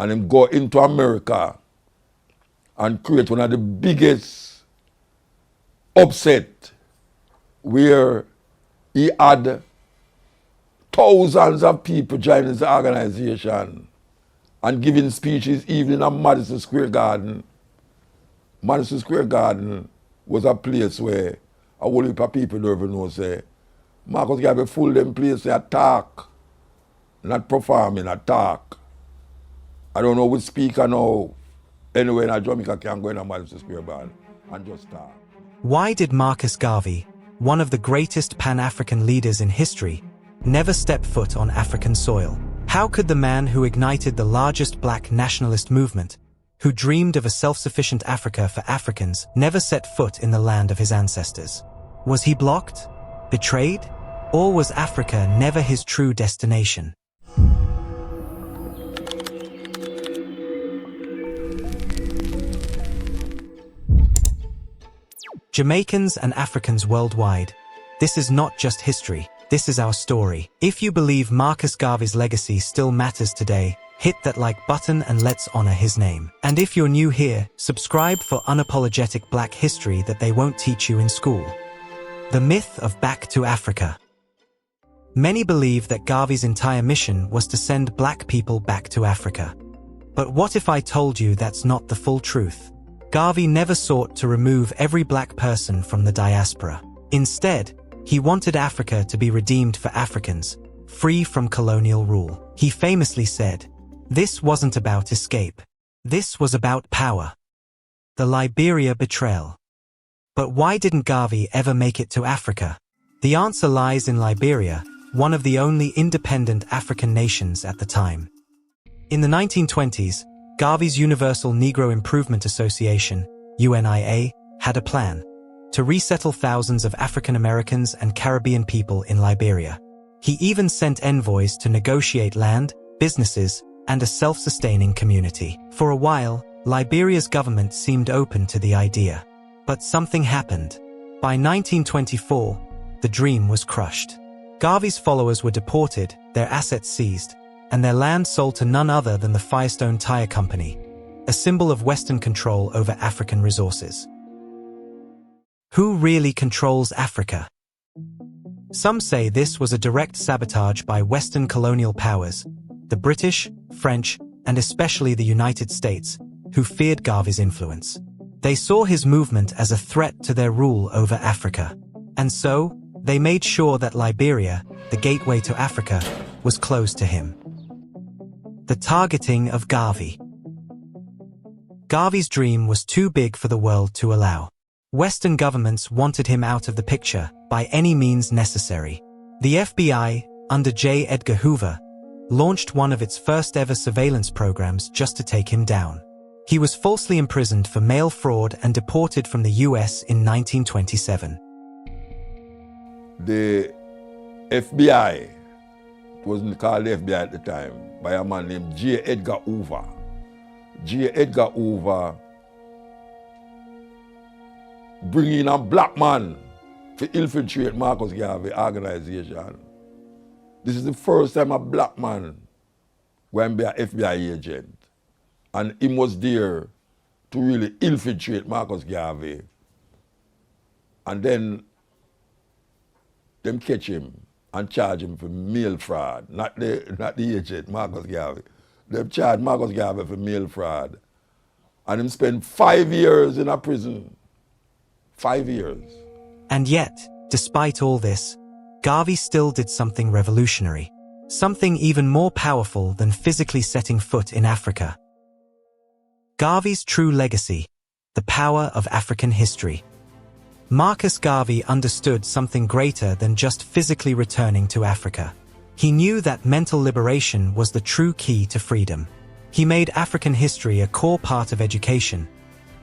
and him go into America and create one of the biggest upset where he had thousands of people joining his organization and giving speeches even in Madison Square Garden. Madison Square Garden was a place where a whole heap of people don't even know, say, Marcus Garvey full them place, they talk, not performing, talk. I don't know which speaker now, anywhere in Jamaica can go in a Madison Square Garden and just talk. Why did Marcus Garvey, one of the greatest Pan-African leaders in history, never step foot on African soil? How could the man who ignited the largest black nationalist movement, who dreamed of a self-sufficient Africa for Africans, never set foot in the land of his ancestors? Was he blocked? Betrayed? Or was Africa never his true destination? Jamaicans and Africans worldwide, this is not just history, this is our story. If you believe Marcus Garvey's legacy still matters today, hit that like button and let's honor his name. And if you're new here, subscribe for unapologetic black history that they won't teach you in school. The myth of Back to Africa. Many believe that Garvey's entire mission was to send black people back to Africa. But what if I told you that's not the full truth? Garvey never sought to remove every black person from the diaspora. Instead, he wanted Africa to be redeemed for Africans, free from colonial rule. He famously said, "This wasn't about escape. This was about power." The Liberia betrayal. But why didn't Garvey ever make it to Africa? The answer lies in Liberia, one of the only independent African nations at the time. In the 1920s, Garvey's Universal Negro Improvement Association, UNIA, had a plan to resettle thousands of African Americans and Caribbean people in Liberia. He even sent envoys to negotiate land, businesses, and a self-sustaining community. For a while, Liberia's government seemed open to the idea. But something happened. By 1924, the dream was crushed. Garvey's followers were deported, their assets seized, and their land sold to none other than the Firestone Tire Company, a symbol of Western control over African resources. Who really controls Africa? Some say this was a direct sabotage by Western colonial powers, the British, French, and especially the United States, who feared Garvey's influence. They saw his movement as a threat to their rule over Africa. And so, they made sure that Liberia, the gateway to Africa, was closed to him. The targeting of Garvey. Garvey's dream was too big for the world to allow. Western governments wanted him out of the picture by any means necessary. The FBI, under J. Edgar Hoover, launched one of its first ever surveillance programs just to take him down. He was falsely imprisoned for mail fraud and deported from the US in 1927. The FBI, it wasn't called the FBI at the time, by a man named J. Edgar Hoover. J. Edgar Hoover bring in a black man to infiltrate Marcus Garvey organization. This is the first time a black man going to be an FBI agent. And he was there to really infiltrate Marcus Garvey. And then them catch him and charge him for mail fraud, not the agent, Marcus Garvey. They charged Marcus Garvey for mail fraud. And him spent 5 years in a prison. 5 years. And yet, despite all this, Garvey still did something revolutionary. Something even more powerful than physically setting foot in Africa. Garvey's true legacy, the power of African history. Marcus Garvey understood something greater than just physically returning to Africa. He knew that mental liberation was the true key to freedom. He made African history a core part of education,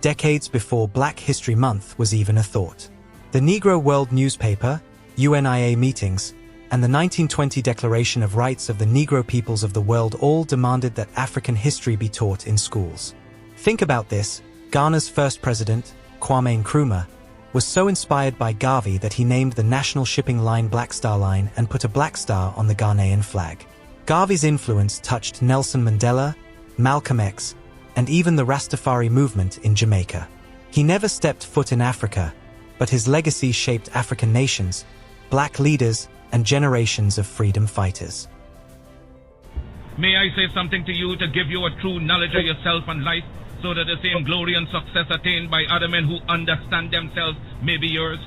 decades before Black History Month was even a thought. The Negro World newspaper, UNIA meetings, and the 1920 Declaration of Rights of the Negro Peoples of the World all demanded that African history be taught in schools. Think about this, Ghana's first president, Kwame Nkrumah, was so inspired by Garvey that he named the national shipping line Black Star Line and put a black star on the Ghanaian flag. Garvey's influence touched Nelson Mandela, MalcolmX, and even the Rastafari movement in Jamaica. He never stepped foot in Africa, but his legacy shaped African nations, black leaders, and generations of freedom fighters. May I say something to you to give you a true knowledge of yourself and life, so that the same glory and success attained by other men who understand themselves may be yours?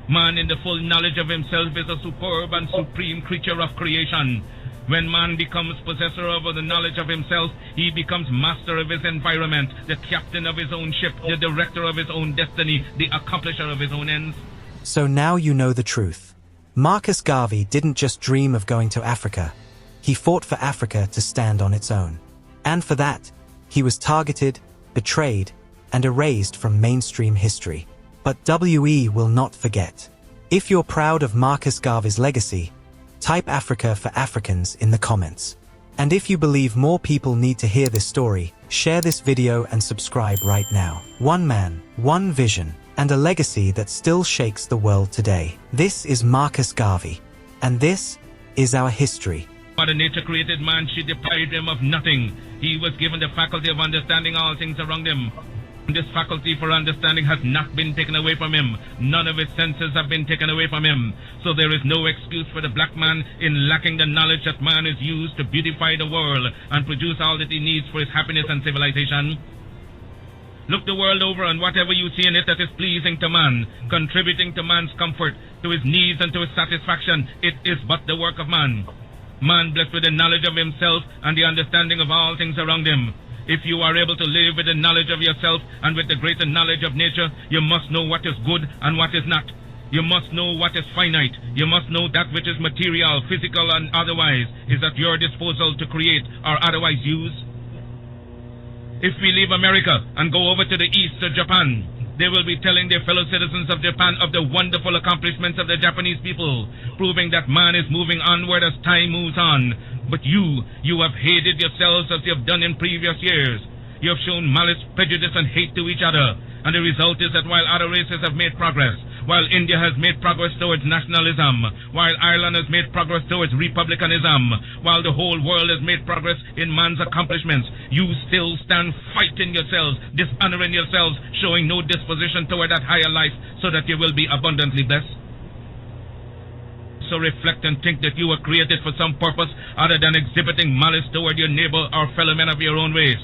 Man in the full knowledge of himself is a superb and supreme creature of creation. When man becomes possessor of the knowledge of himself, he becomes master of his environment, the captain of his own ship, the director of his own destiny, the accomplisher of his own ends. So now you know the truth. Marcus Garvey didn't just dream of going to Africa. He fought for Africa to stand on its own. And for that, he was targeted, betrayed, and erased from mainstream history. But WE will not forget. If you're proud of Marcus Garvey's legacy, type Africa for Africans in the comments. And if you believe more people need to hear this story, share this video and subscribe right now. One man, one vision, and a legacy that still shakes the world today. This is Marcus Garvey, and this is our history. Mother Nature created man, she deprived him of nothing. He was given the faculty of understanding all things around him. This faculty for understanding has not been taken away from him. None of his senses have been taken away from him. So there is no excuse for the black man in lacking the knowledge that man is used to beautify the world and produce all that he needs for his happiness and civilization. Look the world over, and whatever you see in it that is pleasing to man, contributing to man's comfort, to his needs and to his satisfaction, it is but the work of man. Man blessed with the knowledge of himself and the understanding of all things around him. If you are able to live with the knowledge of yourself and with the greater knowledge of nature, you must know what is good and what is not. You must know what is finite. You must know that which is material, physical, and otherwise is at your disposal to create or otherwise use. If we leave America and go over to the east to Japan, they will be telling their fellow citizens of Japan of the wonderful accomplishments of the Japanese people, proving that man is moving onward as time moves on. But you have hated yourselves as you have done in previous years. You have shown malice, prejudice, and hate to each other. And the result is that while other races have made progress, while India has made progress towards nationalism, while Ireland has made progress towards republicanism, while the whole world has made progress in man's accomplishments, you still stand fighting yourselves, dishonoring yourselves, showing no disposition toward that higher life so that you will be abundantly blessed. So reflect and think that you were created for some purpose other than exhibiting malice toward your neighbor or fellow men of your own race.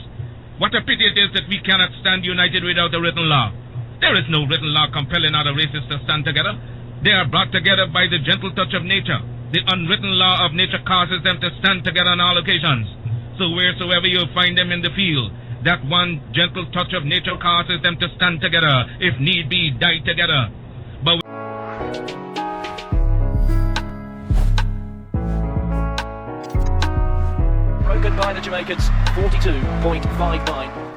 What a pity it is that we cannot stand united without a written law. There is no written law compelling other races to stand together. They are brought together by the gentle touch of nature. The unwritten law of nature causes them to stand together on all occasions. So wheresoever you find them in the field, that one gentle touch of nature causes them to stand together, if need be, die together. But broken by the Jamaicans, 42.59.